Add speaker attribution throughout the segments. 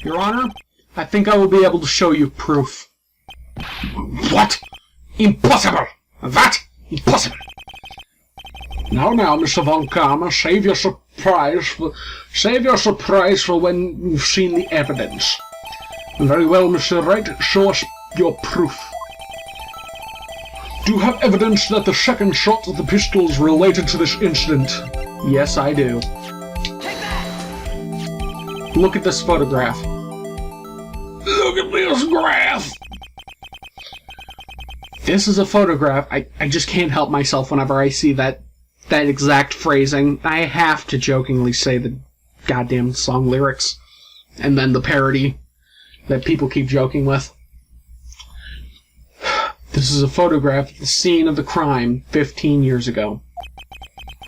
Speaker 1: Your Honor, I think I will be able to show you proof.
Speaker 2: What? Impossible! That? Impossible!
Speaker 1: Now, Mr. Von Karma, save your surprise for when you've seen the evidence. Very well, Mr. Wright, show us your proof. Do you have evidence that the second shot of the pistol is related to this incident? Yes, I do.
Speaker 3: Take that!
Speaker 1: Look at this photograph.
Speaker 2: Look at this graph!
Speaker 1: This is a photograph. I just can't help myself whenever I see that exact phrasing. I have to jokingly say the goddamn song lyrics. And then the parody that people keep joking with. This is a photograph of the scene of the crime 15 years ago.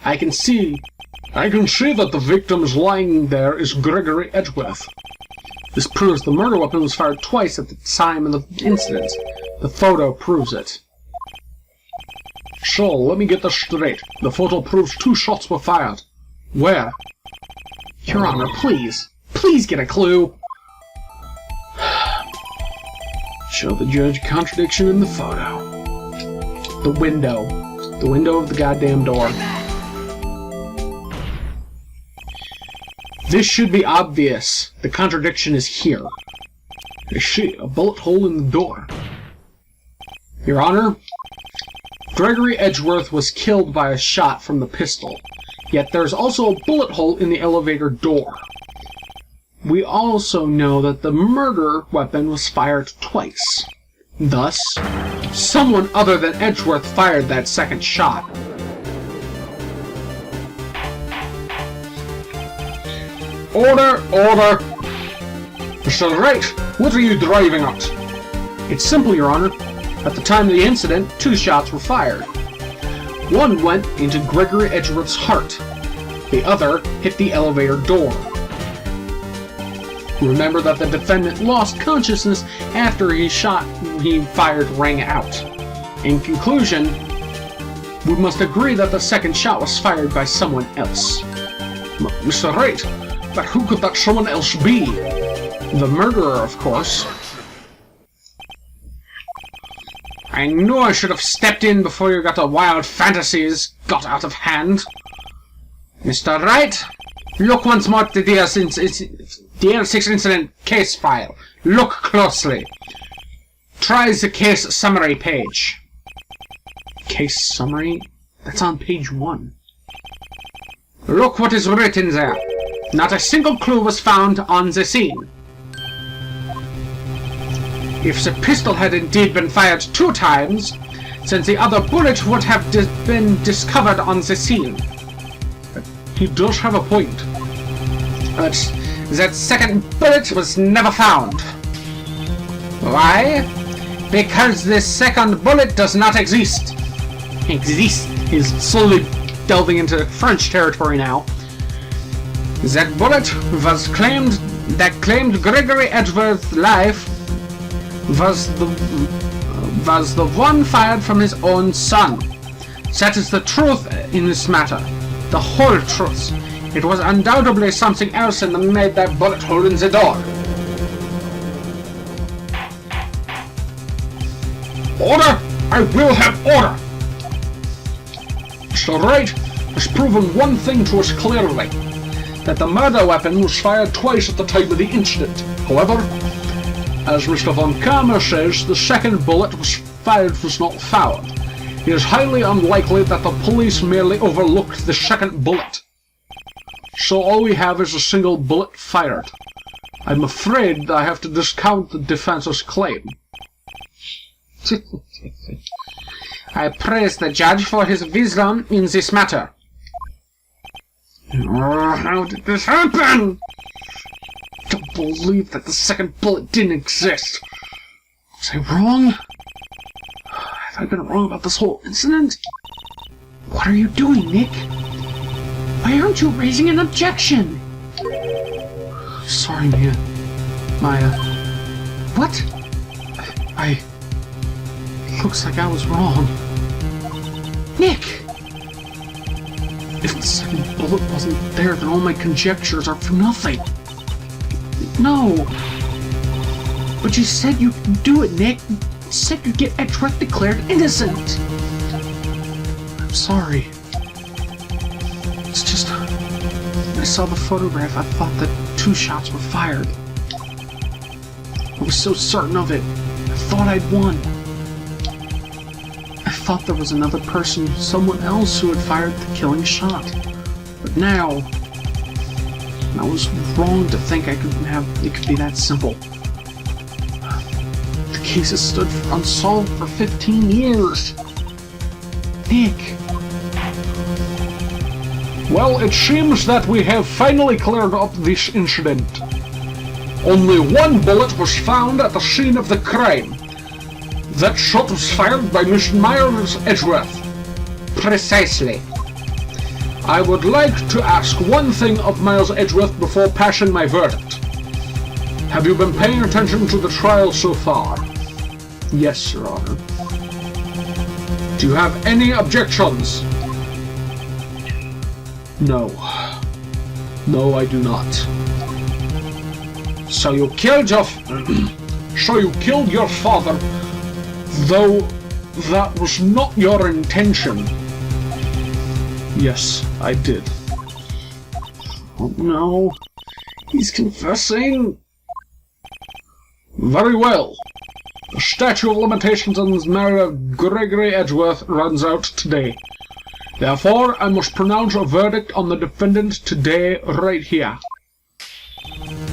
Speaker 1: I can see that the victim is lying there is Gregory Edgeworth. This proves the murder weapon was fired twice at the time of the incident. The photo proves it. So, let me get this straight. The photo proves 2 shots were fired. Where? Your Honor, please. Please get a clue. Show the judge contradiction in the photo. The window. The window of the goddamn door. This should be obvious. The contradiction is here. I see a bullet hole in the door. Your Honor, Gregory Edgeworth was killed by a shot from the pistol, yet there's also a bullet hole in the elevator door. We also know that the murder weapon was fired twice. Thus, someone other than Edgeworth fired that second shot.
Speaker 2: Order! Order! Mr. Wright, what are you driving at?
Speaker 1: It's simple, Your Honor. At the time of the incident, 2 shots were fired. One went into Gregory Edgeworth's heart. The other hit the elevator door. Remember that the defendant lost consciousness after he fired rang out. In conclusion, we must agree that the second shot was fired by someone else.
Speaker 2: Mr. Wright, but who could that someone else be?
Speaker 1: The murderer, of course.
Speaker 2: I knew I should have stepped in before you got the wild fantasies got out of hand. Mr. Wright, look once more at the DL6 incident case file. Look closely. Try the case summary page.
Speaker 1: Case summary? That's on page 1.
Speaker 2: Look what is written there. Not a single clue was found on the scene. If the pistol had indeed been fired 2 times, then the other bullet would have been discovered on the scene.
Speaker 1: He does have a point.
Speaker 2: But that second bullet was never found. Why? Because the second bullet does not exist.
Speaker 1: Exist? He's slowly delving into French territory now.
Speaker 2: That bullet that claimed Gregory Edgeworth's life was the one fired from his own son. That is the truth in this matter. The whole truth. It was undoubtedly something else that made that bullet hole in the door. Order! I will have order!
Speaker 1: Mr. Wright has proven one thing to us clearly, that the murder weapon was fired twice at the time of the incident. However, as Mr. Von Karma says, the second bullet was not found. It is highly unlikely that the police merely overlooked the second bullet. So all we have is a single bullet fired. I'm afraid I have to discount the defense's claim.
Speaker 2: I praise the judge for his wisdom in this matter.
Speaker 1: How did this happen? I don't believe that the second bullet didn't exist. Was I wrong? Have I been wrong about this whole incident? What are you doing, Nick? Why aren't you raising an objection? Sorry, Mia. Maya. What? Looks like I was wrong. Nick! If the second bullet wasn't there, then all my conjectures are for nothing. No. But you said you could do it, Nick. You said you'd get Edgeworth declared innocent. I'm sorry. It's just... When I saw the photograph, I thought that 2 shots were fired. I was so certain of it. I thought I'd won. I thought there was another person, someone else who had fired the killing shot. But now... I was wrong to think it could be that simple. The case has stood unsolved for 15 years. Nick.
Speaker 2: Well, it seems that we have finally cleared up this incident. Only 1 bullet was found at the scene of the crime. That shot was fired by Miss Myers Edgeworth. Precisely. I would like to ask one thing of Miles Edgeworth before passing my verdict. Have you been paying attention to the trial so far?
Speaker 1: Yes, Your Honor.
Speaker 2: Do you have any objections?
Speaker 1: No. No, I do not.
Speaker 2: So you killed your father, though that was not your intention.
Speaker 1: Yes, I did. Oh no. He's confessing.
Speaker 2: Very well. The statute of limitations on the murder of Gregory Edgeworth runs out today. Therefore, I must pronounce a verdict on the defendant today, right here.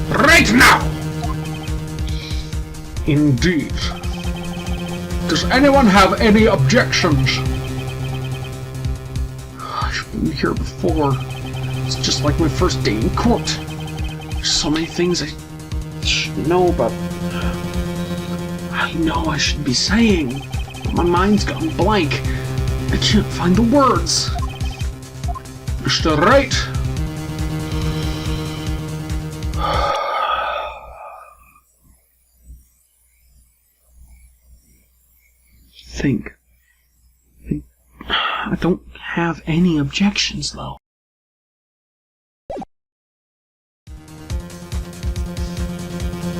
Speaker 2: Right now! Indeed. Does anyone have any objections?
Speaker 1: I've been here before. It's just like my first day in court. There's so many things I should know about. I know I should be saying, but my mind's gone blank. I can't find the words.
Speaker 2: Mr. Wright?
Speaker 1: Think. I don't have any objections, though.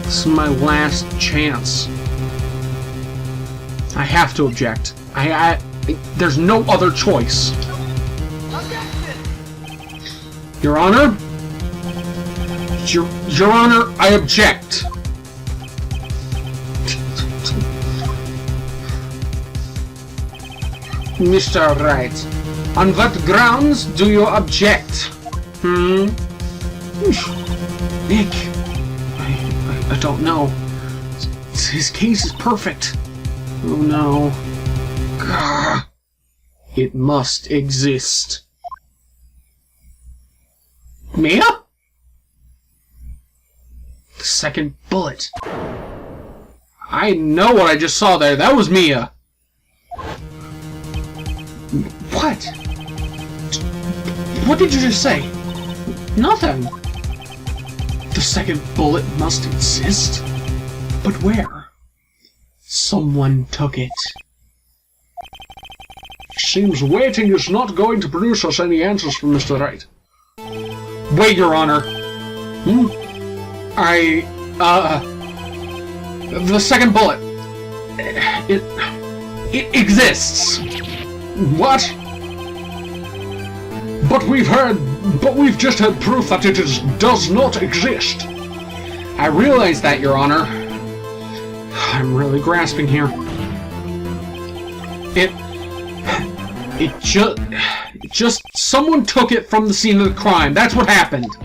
Speaker 1: This is my last chance. I have to object. There's no other choice.
Speaker 3: Objection!
Speaker 1: Your Honor? Your Honor, I object.
Speaker 2: Mr. Wright, on what grounds do you object?
Speaker 1: Nick, I don't know. His case is perfect. Oh no. Gah. It must exist.
Speaker 2: Mia?
Speaker 1: The second bullet.
Speaker 2: I know what I just saw there. That was Mia.
Speaker 1: What? What did you just say?
Speaker 2: Nothing.
Speaker 1: The second bullet must exist? But where? Someone took it.
Speaker 2: Seems waiting is not going to produce us any answers from Mr. Wright.
Speaker 1: Wait, Your Honor. The second bullet. It exists.
Speaker 2: What? But we've just had proof that it does not exist.
Speaker 1: I realize that, Your Honor. I'm really grasping here. It just someone took it from the scene of the crime. That's what happened.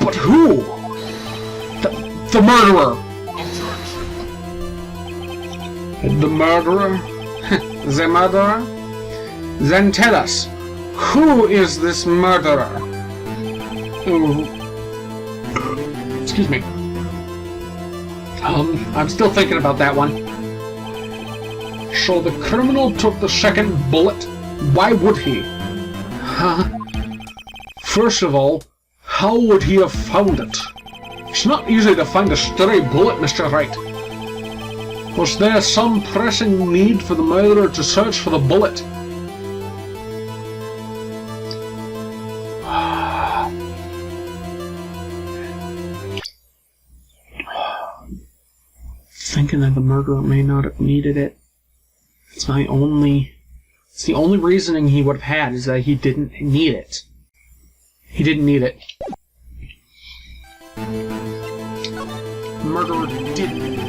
Speaker 2: But who?
Speaker 1: The murderer.
Speaker 2: The murderer? The murderer? Then tell us, who is this murderer?
Speaker 1: Excuse me. I'm still thinking about that one.
Speaker 2: So the criminal took the second bullet? Why would he?
Speaker 1: Huh?
Speaker 2: First of all, how would he have found it? It's not easy to find a stray bullet, Mr. Wright. Was there some pressing need for the murderer to search for the bullet?
Speaker 1: thinking that the murderer may not have needed it. It's the only reasoning he would have had, is that he didn't need it. He didn't need it. The murderer didn't need it.